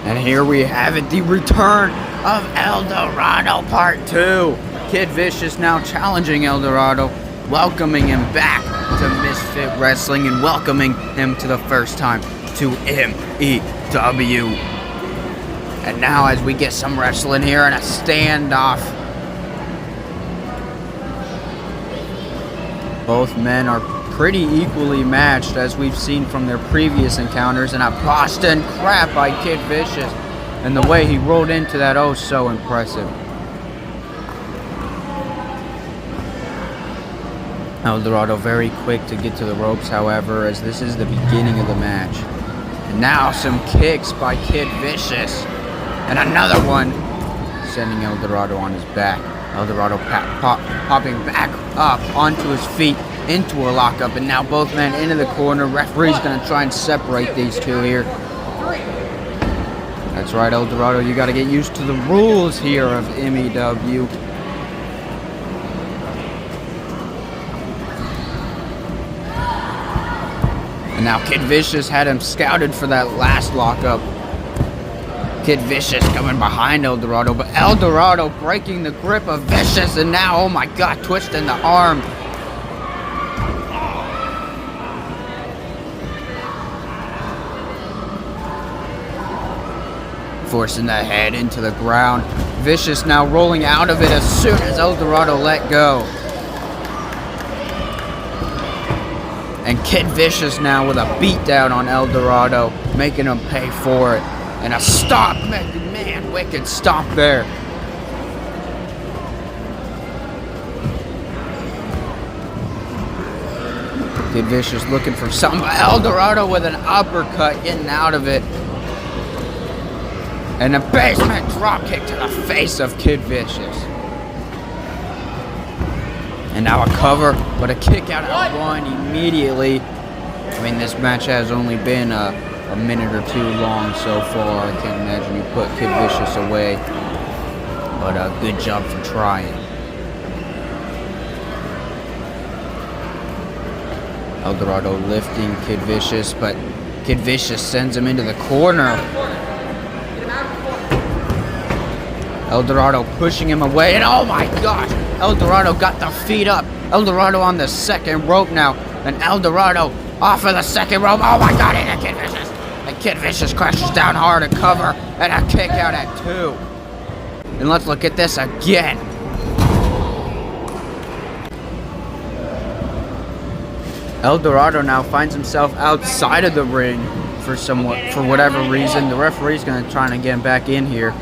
And here we have it, the return of El Dorado Part 2. Kid Vicious now challenging El Dorado, welcoming him back to Misfit Wrestling and welcoming him to the first time to MEW. And now as we get some wrestling here and a standoff. Both men are pretty equally matched as we've seen from their previous encounters, and a Boston crab by Kid Vicious, and the way he rolled into that, oh so impressive. El Dorado very quick to get to the ropes, however, as this is the beginning of the match. And now some kicks by Kid Vicious, and another one sending El Dorado on his back. El Dorado popping back up onto his feet into a lockup, and now both men into the corner. Referee's gonna try and separate these two here. That's right, El Dorado, you gotta get used to the rules here of MEW. And now Kid Vicious had him scouted for that last lockup. Kid Vicious coming behind El Dorado, but El Dorado breaking the grip of Vicious, and now, oh my god, twisting the arm. Forcing the head into the ground. Vicious now rolling out of it as soon as El Dorado let go. And Kid Vicious now with a beatdown on El Dorado, making him pay for it. And a stomp, man, wicked stomp there. Kid Vicious looking for something, but El Dorado with an uppercut, getting out of it. And a basement drop kick to the face of Kid Vicious. And now a cover, but a kick out at one immediately. I mean, this match has only been a minute or two long so far. I can't imagine you put Kid Vicious away. But a good job for trying. El Dorado lifting Kid Vicious, but Kid Vicious sends him into the corner. El Dorado pushing him away, and oh my gosh, El Dorado got the feet up. El Dorado on the second rope now, and El Dorado off of the second rope. Oh my god, and Kid Vicious. And Kid Vicious crashes down hard, a cover, and a kick out at 2. And let's look at this again. El Dorado now finds himself outside of the ring for whatever reason. The referee's gonna try to get him back in here.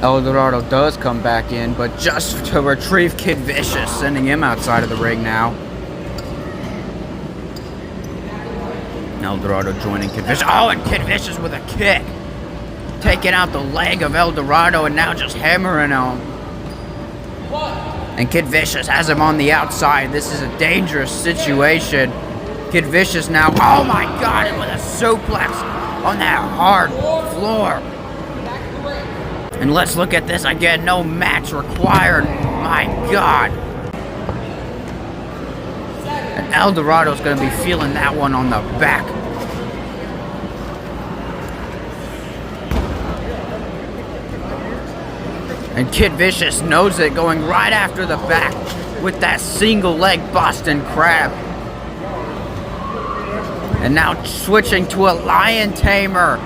El Dorado does come back in, but just to retrieve Kid Vicious, sending him outside of the ring now. El Dorado joining Kid Vicious. Oh, and Kid Vicious with a kick. taking out the leg of El Dorado and now just hammering him. And Kid Vicious has him on the outside. This is a dangerous situation. Kid Vicious now, oh my God, and with a suplex on that hard floor. And let's look at this again, no match required. My God. And El Dorado's gonna be feeling that one on the back. And Kid Vicious knows it, going right after the back with that single leg Boston Crab. And now switching to a Lion Tamer.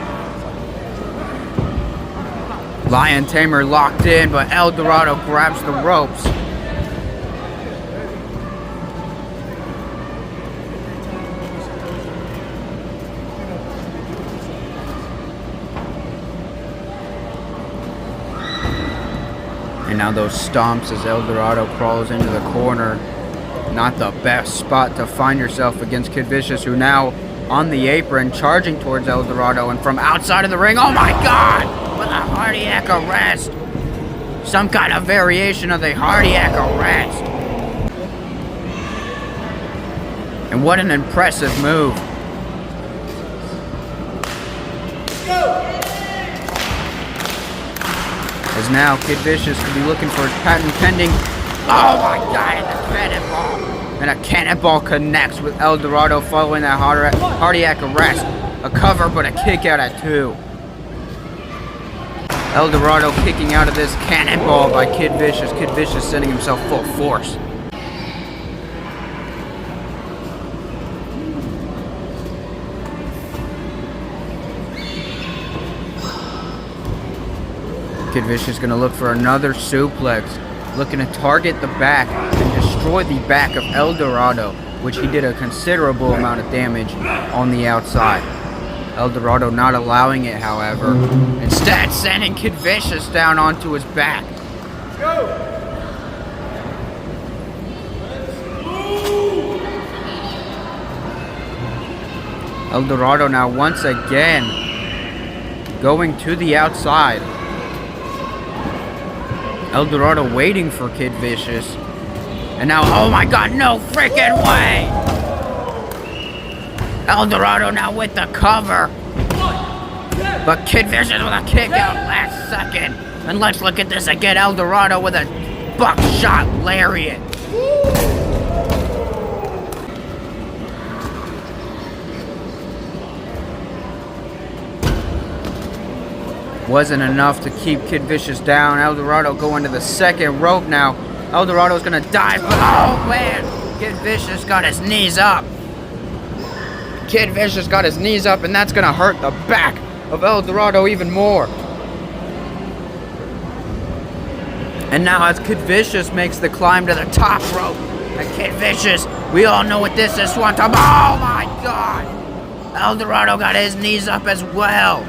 Lion Tamer locked in, but El Dorado grabs the ropes. And now those stomps as El Dorado crawls into the corner. Not the best spot to find yourself against Kid Vicious, who now on the apron charging towards El Dorado, and from outside of the ring, oh my God, with a cardiac arrest. Some kind of variation of the cardiac arrest. And what an impressive move. As now Kid Vicious could be looking for his patent pending. Oh my God, and the cannonball. And a cannonball connects with El Dorado following that cardiac arrest. A cover, but a kick out at 2. El Dorado kicking out of this cannonball by Kid Vicious. Kid Vicious sending himself full force. Kid Vicious gonna look for another suplex, looking to target the back and destroy the back of El Dorado, which he did a considerable amount of damage on the outside. El Dorado not allowing it, however, instead sending Kid Vicious down onto his back. Go! El Dorado now once again going to the outside. El Dorado waiting for Kid Vicious. And now, oh my God, no freaking way! El Dorado now with the cover. But Kid Vicious with a kick out last second. And let's look at this again. El Dorado with a buckshot lariat. Wasn't enough to keep Kid Vicious down. El Dorado going to the second rope now. El Dorado's gonna dive, but oh man! Kid Vicious got his knees up. Kid Vicious got his knees up, and that's gonna hurt the back of El Dorado even more. And now as Kid Vicious makes the climb to the top rope, and Kid Vicious, we all know what this is, Swanton. Oh my God! El Dorado got his knees up as well.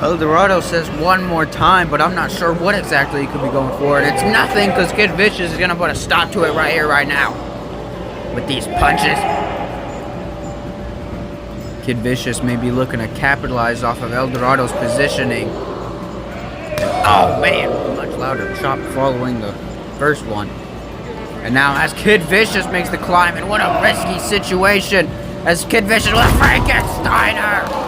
El Dorado says one more time, but I'm not sure what exactly he could be going for. And it's nothing, because Kid Vicious is going to put a stop to it right here, right now. With these punches. Kid Vicious may be looking to capitalize off of El Dorado's positioning. Oh man, much louder chop following the first one. And now as Kid Vicious makes the climb, and what a risky situation. As Kid Vicious with Frankensteiner.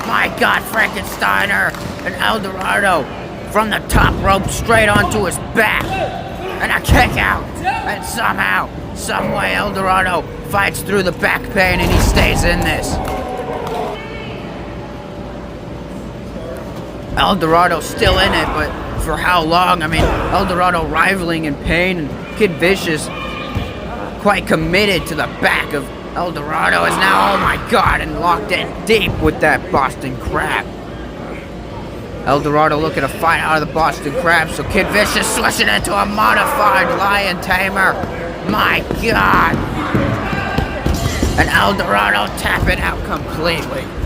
My God, Frankensteiner and El Dorado from the top rope straight onto his back. And a kick out. And somehow, some way, El Dorado fights through the back pain and he stays in this. El Dorado's still in it, but for how long? I mean, El Dorado rivaling in pain, and Kid Vicious quite committed to the back of El Dorado is now, oh my God, and locked in deep with that Boston Crab. El Dorado looking to fight out of the Boston Crab, so Kid Vicious switching into a modified Lion Tamer. My God. And Dorado tapping out completely.